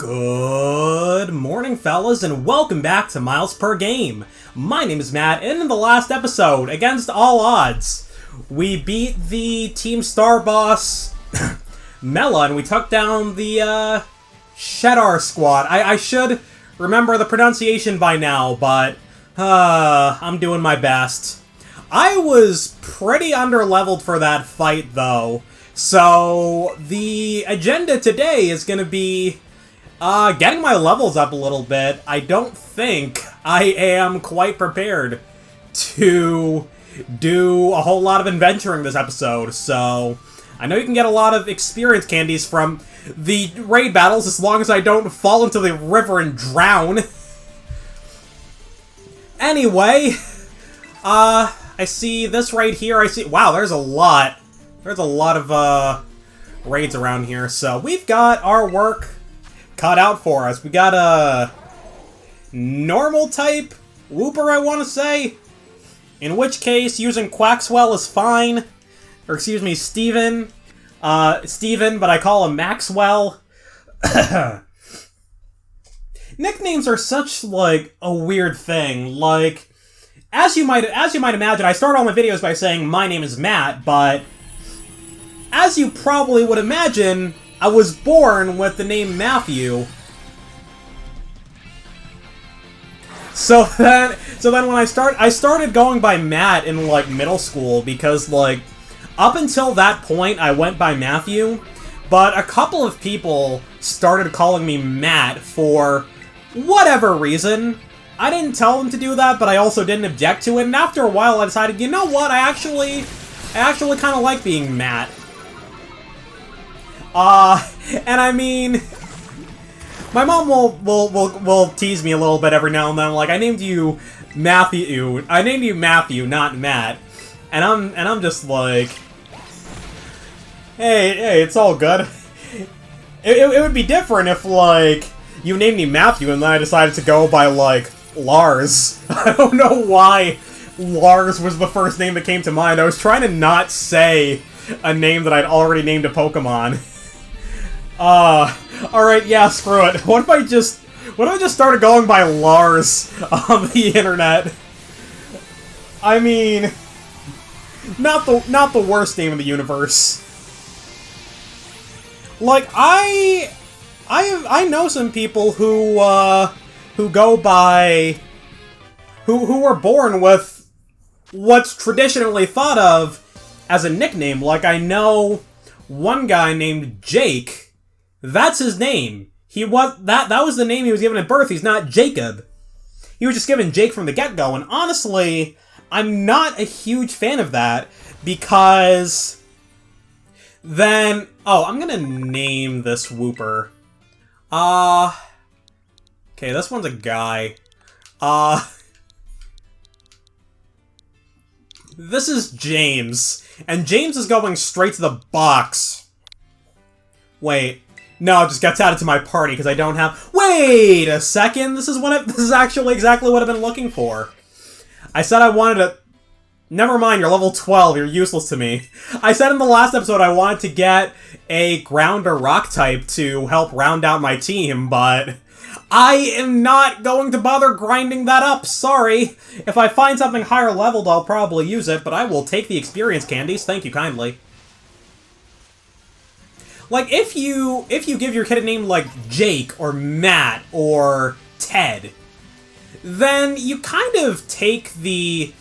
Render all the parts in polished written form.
Good morning, fellas, and welcome back to Miles Per Game. My name is Matt, and in the last episode, against all odds, we beat the Team Star boss, Mela, and we took down the, Shedar squad. I should remember the pronunciation by now, but, I'm doing my best. I was pretty underleveled for that fight, though, so the agenda today is gonna be getting my levels up a little bit. I don't think I am quite prepared to do a whole lot of adventuring this episode, so I know you can get a lot of experience candies from the raid battles as long as I don't fall into the river and drown. Anyway, I see this right here. Wow, there's a lot of raids around here, so we've got our work cut out for us. We got a normal type Wooper, I want to say. In which case, using Quaxwell is fine. Or excuse me, Steven, but I call him Maxwell. Nicknames are such, like, a weird thing. Like, as you might imagine, I start all my videos by saying, my name is Matt, but as you probably would imagine, I was born with the name Matthew. So then when I started going by Matt in, like, middle school, because, like, up until that point, I went by Matthew, but a couple of people started calling me Matt for whatever reason. I didn't tell them to do that, but I also didn't object to it, and after a while I decided, you know what, I actually kind of like being Matt. And I mean, my mom will tease me a little bit every now and then, like, I named you Matthew, not Matt, and I'm just like, hey, it's all good. It would be different if, like, you named me Matthew and then I decided to go by, like, Lars. I don't know why Lars was the first name that came to mind. I was trying to not say a name that I'd already named a Pokemon. Alright, yeah, screw it. What if I just started going by Lars on the internet? I mean, not the worst name in the universe. Like, I know some people who go by, who were born with what's traditionally thought of as a nickname. Like, I know one guy named Jake. That's his name. That was the name he was given at birth. He's not Jacob. He was just given Jake from the get-go, and honestly, I'm not a huge fan of that, because then... Oh, I'm gonna name this Wooper. Okay, this one's a guy. This is James, and James is going straight to the box. Wait. No, it just gets added to my party because I don't have... Wait a second! This is actually exactly what I've been looking for. I said I wanted to... Never mind, you're level 12, you're useless to me. I said in the last episode I wanted to get a ground or rock type to help round out my team, but I am not going to bother grinding that up, sorry. If I find something higher leveled, I'll probably use it, but I will take the experience candies, thank you kindly. Like, if you give your kid a name like Jake, or Matt, or Ted, then you kind of take the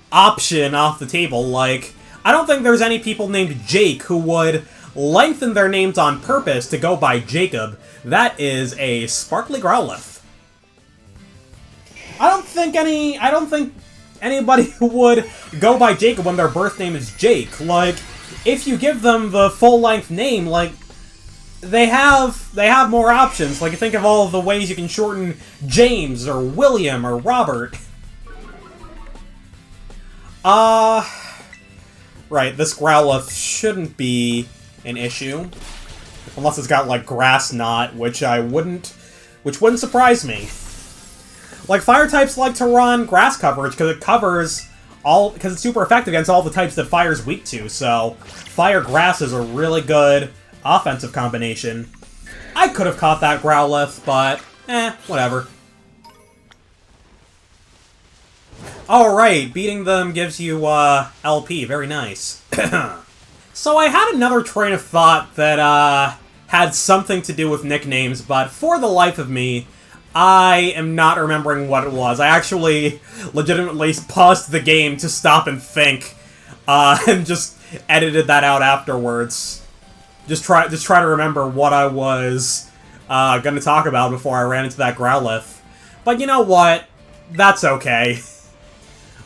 option off the table. Like, I don't think there's any people named Jake who would lengthen their names on purpose to go by Jacob. That is a sparkly Growlithe. I don't think anybody would go by Jacob when their birth name is Jake. Like, if you give them the full-length name, like, they have more options. Like, think of all of the ways you can shorten James, or William, or Robert. Right, this Growlithe shouldn't be an issue. Unless it's got, like, Grass Knot, which wouldn't surprise me. Like, fire types like to run grass coverage, because it's super effective against all the types that fire's weak to, so fire grass is a really good offensive combination. I could have caught that Growlithe, but whatever. Alright, beating them gives you, LP. Very nice. So I had another train of thought that, had something to do with nicknames, but for the life of me, I am not remembering what it was. I actually legitimately paused the game to stop and think, and just edited that out afterwards. Just try to remember what I was, gonna talk about before I ran into that Growlithe. But you know what? That's okay.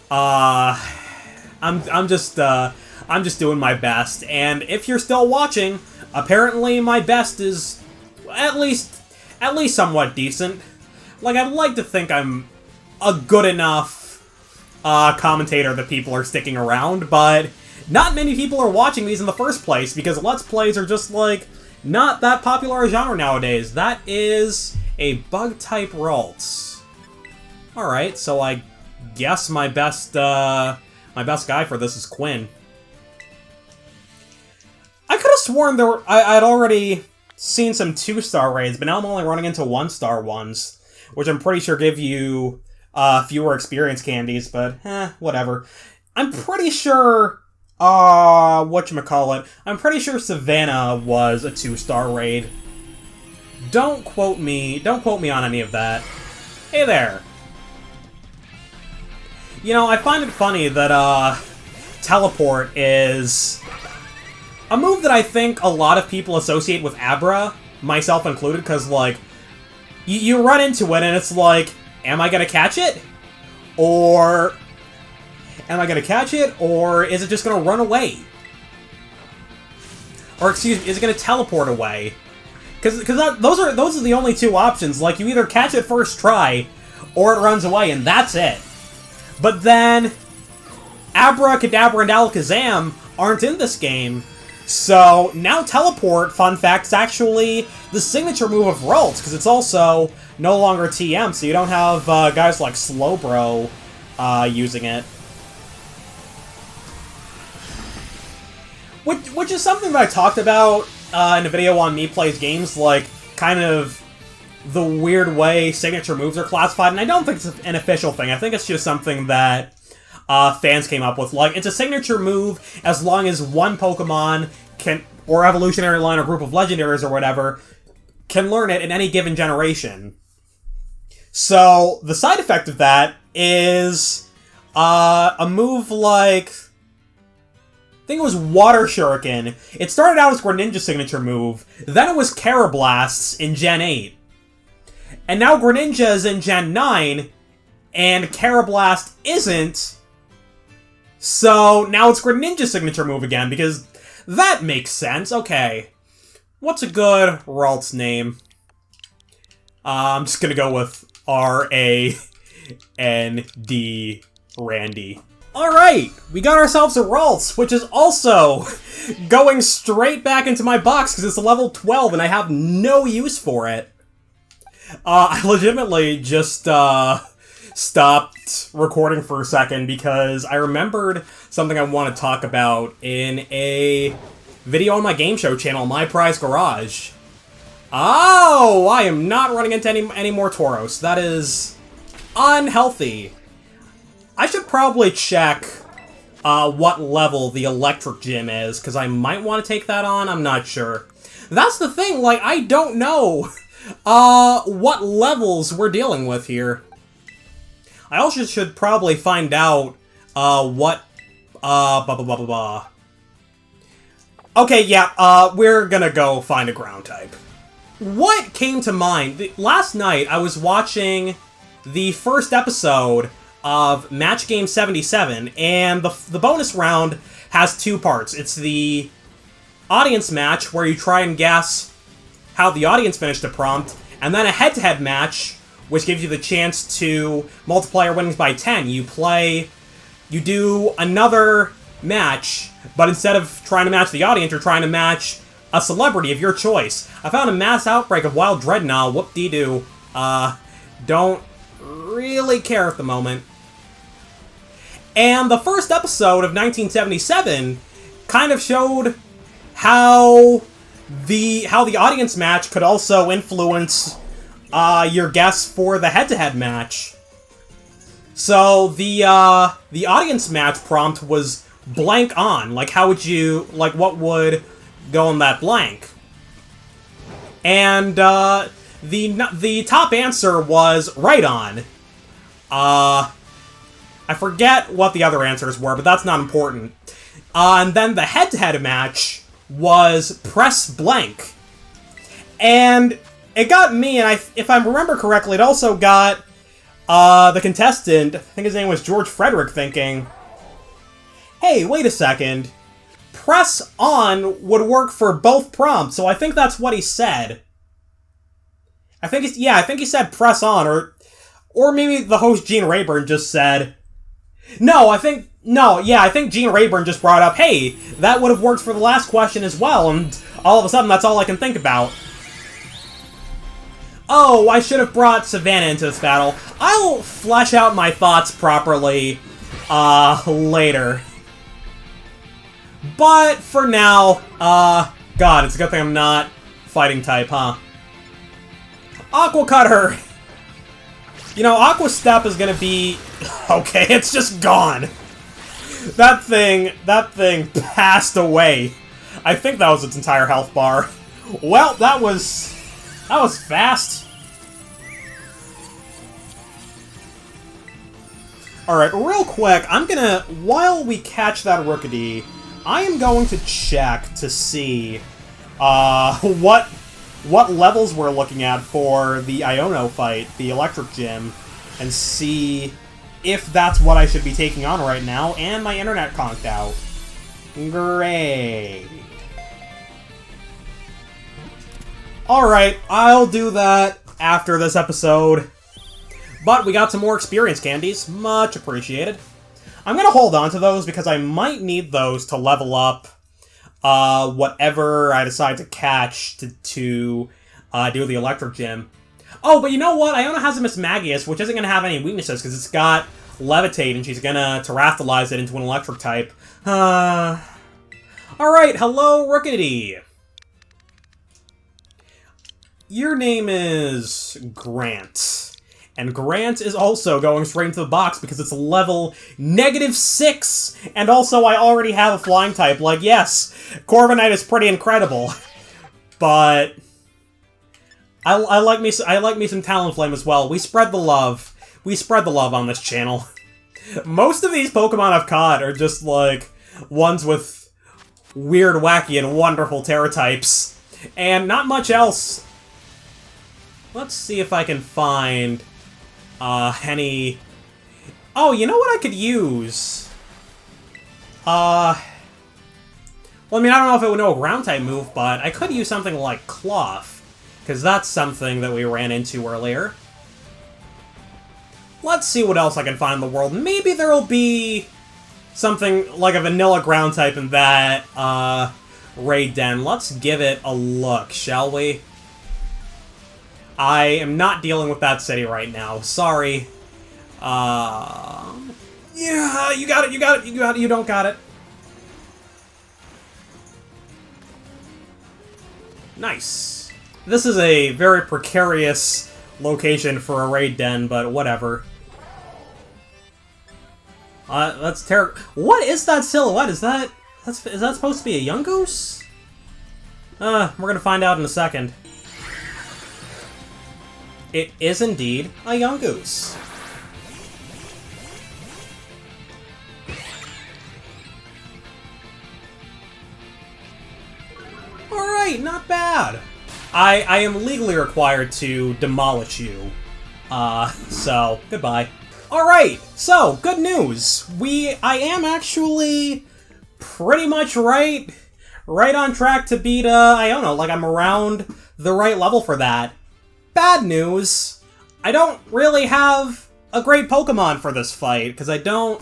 I'm just doing my best, and if you're still watching, apparently my best is at least somewhat decent. Like, I'd like to think I'm a good enough commentator that people are sticking around, but not many people are watching these in the first place because Let's Plays are just, like, not that popular a genre nowadays. That is a Bug-type Ralts. Alright, so I guess my best guy for this is Quinn. I could have sworn I'd already seen some 2-star raids, but now I'm only running into 1-star ones, which I'm pretty sure give you fewer experience candies, but whatever. I'm pretty sure whatchamacallit, I'm pretty sure Savannah was a 2-star raid. Don't quote me on any of that. Hey there. You know, I find it funny that, Teleport is a move that I think a lot of people associate with Abra, myself included, because, like, you run into it and it's like, am I gonna catch it? Or is it just gonna run away? Or, excuse me, is it gonna teleport away? Because those are the only two options. Like, you either catch it first try, or it runs away, and that's it. But then, Abra, Kadabra, and Alakazam aren't in this game. So, now Teleport, fun fact, is actually the signature move of Ralts, because it's also no longer TM, so you don't have guys like Slowbro using it. Which is something that I talked about in a video on Me Plays Games, like, kind of the weird way signature moves are classified, and I don't think it's an official thing. I think it's just something that fans came up with. Like, it's a signature move as long as one Pokemon can, or evolutionary line or group of legendaries or whatever, can learn it in any given generation. So, the side effect of that is a move like, I think it was Water Shuriken. It started out as Greninja's signature move, then it was Karablasts in Gen 8. And now Greninja is in Gen 9, and Karablast isn't. So now it's Greninja's signature move again, because that makes sense. Okay. What's a good Ralts name? I'm just gonna go with R-A-N-D, Randy. Alright, we got ourselves a Ralts, which is also going straight back into my box, because it's level 12, and I have no use for it. I legitimately just, stopped recording for a second because I remembered something I want to talk about in a video on my game show channel, My Prize Garage. Oh, I am not running into any more Tauros. That is unhealthy. I should probably check what level the electric gym is, because I might want to take that on. I'm not sure. That's the thing, like, I don't know what levels we're dealing with here. I also should probably find out, what, Okay, yeah, we're gonna go find a ground type. What came to mind? Last night, I was watching the first episode of Match Game 77, and the bonus round has two parts. It's the audience match, where you try and guess how the audience finished a prompt, and then a head-to-head match, which gives you the chance to multiply your winnings by 10. You do another match, but instead of trying to match the audience, you're trying to match a celebrity of your choice. I found a mass outbreak of Wild Dreadnought. Whoop-dee-doo. Don't really care at the moment. And the first episode of 1977 kind of showed how how the audience match could also influence your guess for the head-to-head match. So the audience match prompt was blank on. Like, how would you, like, what would go in that blank? And the top answer was right on. I forget what the other answers were, but that's not important. And then the head-to-head match was press blank. And it got me, and if I remember correctly, it also got the contestant, I think his name was George Frederick, thinking, hey, wait a second. Press on would work for both prompts, so I think that's what he said. I think he said press on, or maybe the host Gene Rayburn just said, I think Gene Rayburn just brought up, hey, that would have worked for the last question as well, and all of a sudden that's all I can think about. Oh, I should have brought Savannah into this battle. I'll flesh out my thoughts properly, later. But for now, God, it's a good thing I'm not fighting type, huh? Aqua Cutter! You know, Aqua Step is gonna be... Okay, it's just gone. That thing passed away. I think that was its entire health bar. Well, that was fast. Alright, real quick, while we catch that Rookity, I am going to check to see, what levels we're looking at for the Iono fight, the Electric Gym, and see if that's what I should be taking on right now, and my internet conked out. Great. Alright, I'll do that after this episode. But we got some more experience candies. Much appreciated. I'm gonna hold on to those because I might need those to level up whatever I decide to catch to do the Electric Gym. Oh, but you know what? Iona has a Miss Magius, which isn't gonna have any weaknesses because it's got Levitate, and she's gonna Terastallize it into an Electric type. Alright, hello, Rookity. Your name is Grant. And Grant is also going straight into the box because it's level -6, and also I already have a flying type. Like, yes, Corviknight is pretty incredible, but I like me some Talonflame as well. We spread the love. We spread the love on this channel. Most of these Pokemon I've caught are just like ones with weird, wacky, and wonderful Terra types, and not much else. Let's see if I can find any... Oh, you know what I could use? Well, I mean, I don't know if it would know a Ground-type move, but I could use something like Cloth, because that's something that we ran into earlier. Let's see what else I can find in the world. Maybe there'll be something like a vanilla Ground-type in that, Raid Den. Let's give it a look, shall we? I am not dealing with that city right now. Sorry. Yeah, you got it, you don't got it. Nice. This is a very precarious location for a raid den, but whatever. That's terrible. What is that silhouette? Is that supposed to be a Yungoos? We're gonna find out in a second. It is indeed a Yungoos. Alright, not bad. I am legally required to demolish you. So, goodbye. Alright, so, good news. I am actually pretty much right on track to beat, Iono. Like, I'm around the right level for that. Bad news, I don't really have a great Pokemon for this fight, because I don't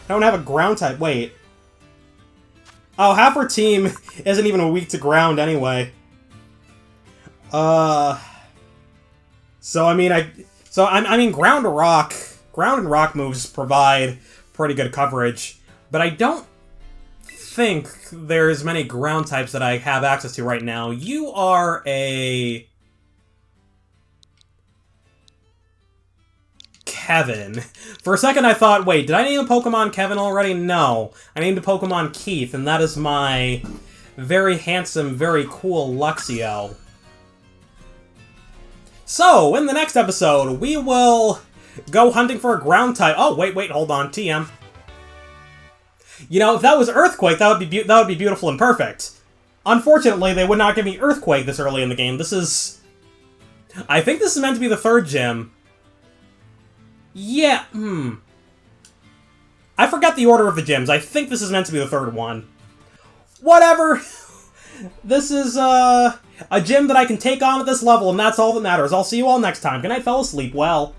have a ground type. Wait. Oh, half our team isn't even weak to ground anyway. So I mean, ground and rock moves provide pretty good coverage, but I don't think there's many ground types that I have access to right now. You are a... Kevin. For a second I thought, wait, did I name a Pokemon Kevin already? No. I named a Pokemon Keith, and that is my very handsome, very cool Luxio. So, in the next episode, we will go hunting for a ground type. Oh, wait, hold on, TM. You know, if that was Earthquake, that would be beautiful and perfect. Unfortunately, they would not give me Earthquake this early in the game. This is... I think this is meant to be the third gym. Yeah, I forgot the order of the gyms. I think this is meant to be the third one. Whatever. This is, a gym that I can take on at this level, and that's all that matters. I'll see you all next time. Good night, fellas. Sleep well.